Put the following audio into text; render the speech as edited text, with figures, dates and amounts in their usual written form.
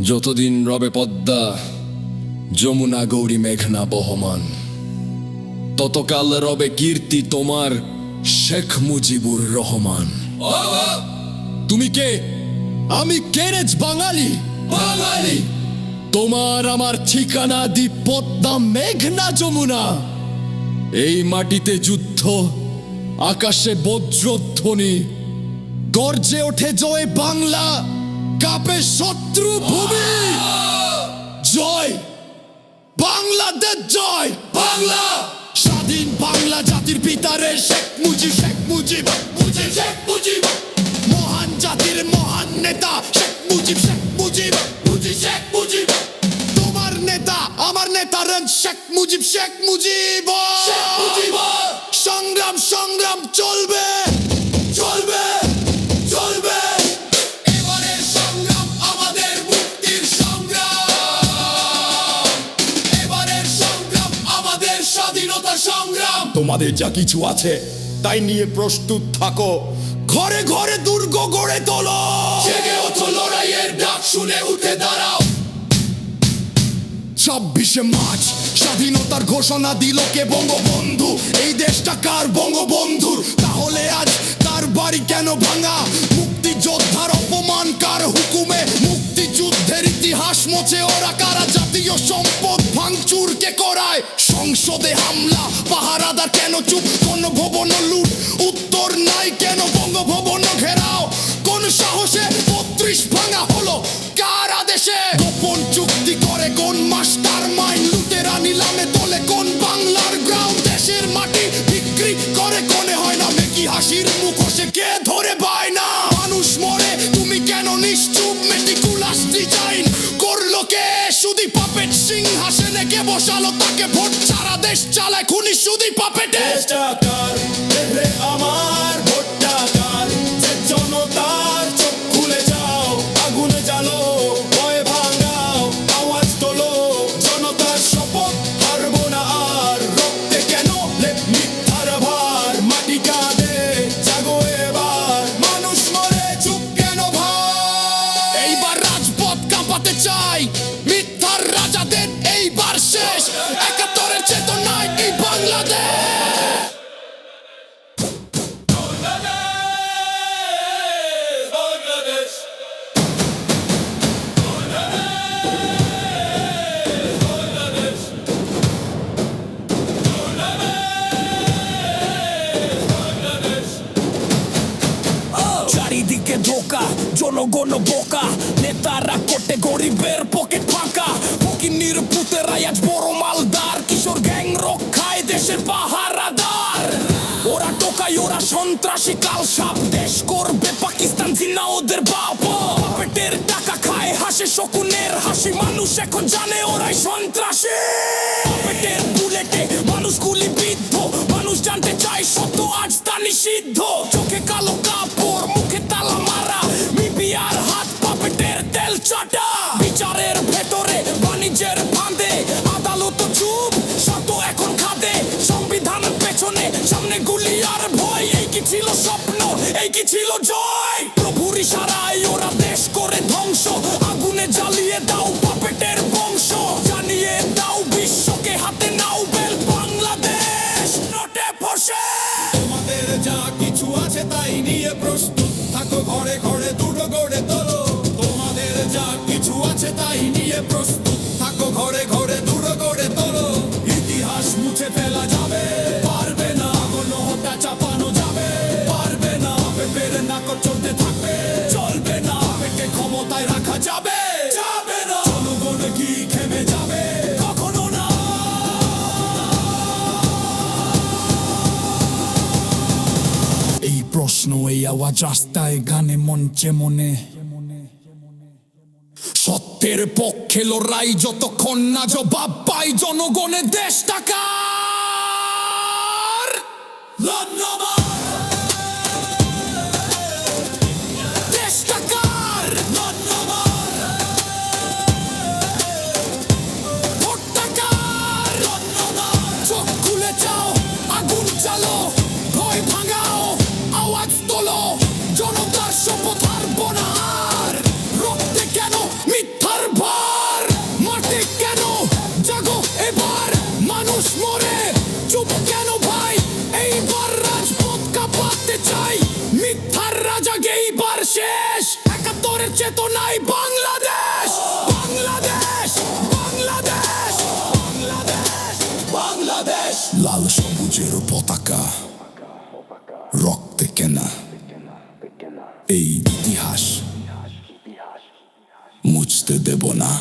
যতদিন রবে পদ্মা যমুনা গৌরী মেঘনা বহমান, ততকাল রবে কীর্তি তোমার শেখ মুজিবুর রহমান। তুমি কে? আমি কেরেজ বাঙালি। বাঙালি তোমার আমার ঠিকানা দি পদ্মা মেঘনা যমুনা। এই মাটিতে যুদ্ধ, আকাশে বজ্রধ্বনি, গর্জে ওঠে জয় বাংলা, কাঁপে শত্রু ভূমি। জয় বাংলাদেশ, জয় বাংলা। স্বাধীন বাংলা জাতির পিতারে শেখ মুজিব, শেখ মুজিব, মুজিব, শেখ মুজিব। মহান জাতির মহান নেতা শেখ মুজিব, শেখ মুজিব, মুজিব, শেখ মুজিব। তোমার নেতা আমার নেতারেন শেখ মুজিব, শেখ মুজিব, শেখ মুজিব। সংগ্রাম সংগ্রাম চলবে, চলবে, চলবে। এবারের সংগ্রাম আমাদের মুক্তির সংগ্রাম, এবারের সংগ্রাম আমাদের স্বাধীনতার সংগ্রাম। তোমাদের যা কিছু আছে তাই নিয়ে প্রস্তুত থাকো, ঘরে ঘরে দুর্গ গড়ে তোলো। জেগে ওঠো, লড়াইয়ের ডাক শুনে উঠে দাঁড়াও। 26শে মার্চ স্বাধীনতার ঘোষণা দিল কে? বঙ্গবন্ধু। এই দেশটা কার? বঙ্গবন্ধুর। তাহলে আজ তার বাড়ি কেন ভাঙা? মুক্তিযোদ্ধার অপমান কার হুকুমে? মুক্তিযুদ্ধের ইতিহাস মোছে ওরা কারা? জাতীয় সম্পদ ভাঙচুর কে করায়? সংসদে হামলা, পাহারাদার কেন চুপ? কোন ভবন লুট, উত্তর নাই কেন? বঙ্গভবন ঘেরাও কোন সাহসে? 32 ভাঙা হলো কার আদেশে? গোপন চুক্তি করে কোন মাস্টার মাইন্ড? লুটেরা নিলামে তোলে কোন বাংলার গ্রাউন্ড? দেশের মাটি বিক্রি করে কোনে? হয় না মেকি হাসির মুখোশে কে ধরে পায় না? মানুষ মরে তুমি কেন নিশ্চুপ? মেটিকুলাস ডিজাইন করলো কে? শুধু পাপেট সিংহাসনে কে বসালো তাকে? ভোট সারা দেশ চালায় খুনি শুধু পাপেটে। আমার ভোটটা কার? যে জনতার চোখ খুলে যাও, আগুন জ্বালো, ভয় ভাঙাও, আওয়াজ তোলো। জনতার শপথ হারবো না আর, রক্তে কেন মিথ্যার ভার? মাটি কাঁদে, জাগো এবার, মানুষ মরে চুপ কেন ভাই? এইবার রাজপথ কাঁপাতে চাই, মিথ্যার রাজাদের এইবার শেষ। 71-এর চেতনায় এই বাংলাদেশ। চারিদিকে ধোকা, জনগণ বোকা, নেতারা কোটে, গরিবের পকেট ফাঁকা। ফকিন্নির পুতেরা আজ বড় মালদার, কিশোর গ্যাং রক্ষায় দেশের পাহারাদার। ওরা টোকায়, ওরা সন্ত্রাসী কাল সাপ, দেশ করবে পাকিস্তান জিন্না ওদের বাপ। পেটের টাকা খায়, হাসে শকুনের হাসি, মানুষ এখন জানে ওরাই সন্ত্রাসী। পেটের বুলেটে মানুষ গুলিবিদ্ধ, মানুষ জানতে চায় সত্য আজ তা নিষিদ্ধ। চোখে কালো কাপড়, মুখে তালা মারা, মিডিয়ার হাত পাপেটের তেল চাটা। বিচারের ভেতরে বাণিজ্যের ফাঁদে, আদালত চুপ, সত্য এখন খাদে। সংবিধান পেছনে, সামনে গুলি আর ভয়। এই কি ছিল স্বপ্ন, এই কি ছিল জয়? প্রভুর ইশারায় ওরা দেশ করে ধ্বংস, আগুনে জ্বালিয়ে দাও পাপেটের বংশ। জানিয়ে দাও বিশ্বকে, হাতে নাও বেল, বাংলাদেশ নোটে বসে। তোমাদের যা কিছু আছে তাই নিয়ে প্রস্তুত থাকো, ঘরে ঘরে দুটো গড়ে তোলো। তোমাদের যা কিছু আছে তাই নিয়ে প্রস্তুত থাকো, ঘরে ঘরে দুটো গড়ে তোলো। ইতিহাস মুছে ফেলা যাবে, পারবে না কোনো হত্যা চাপানো যাবে, পারবে না পেপের নাকর চলতে থাকবে, চলবে না পেটে ক্ষমতায় রাখা যাবে, যাবে না জনগণ কি খেমে যাবে, কখনো না। এই প্রশ্ন, এই আওয়াজ, রাস্তায়, গানে, মঞ্চে, মনে। সত্যের পক্ষে লড়াই যতক্ষণ না জবাব পাই জনগণের দেশটাকার। ধন্যবাদ। দেশটাকার ধন্যবাদ। ভোটটাকার ধন্যবাদ। চোখ খুলে যাও, আগুন চালো, ভয় ভাঙাও, আওয়াজ তোলো। জনতার শপথ হারবো না আর, রক্তে কেন মিথ্যার মানুষ মরে চুপ কেন ভাই এইবার রাজপথ কাঁপাতে চাই মিথ্যার রাজা এইবার শেষ একাত্তরের চেতনায় বাংলাদেশ বাংলাদেশ বাংলাদেশ বাংলাদেশ বাংলাদেশ লাল সবুজের পতাকা রক্তে কেনা এই ইতিহাস মুছতে দেব না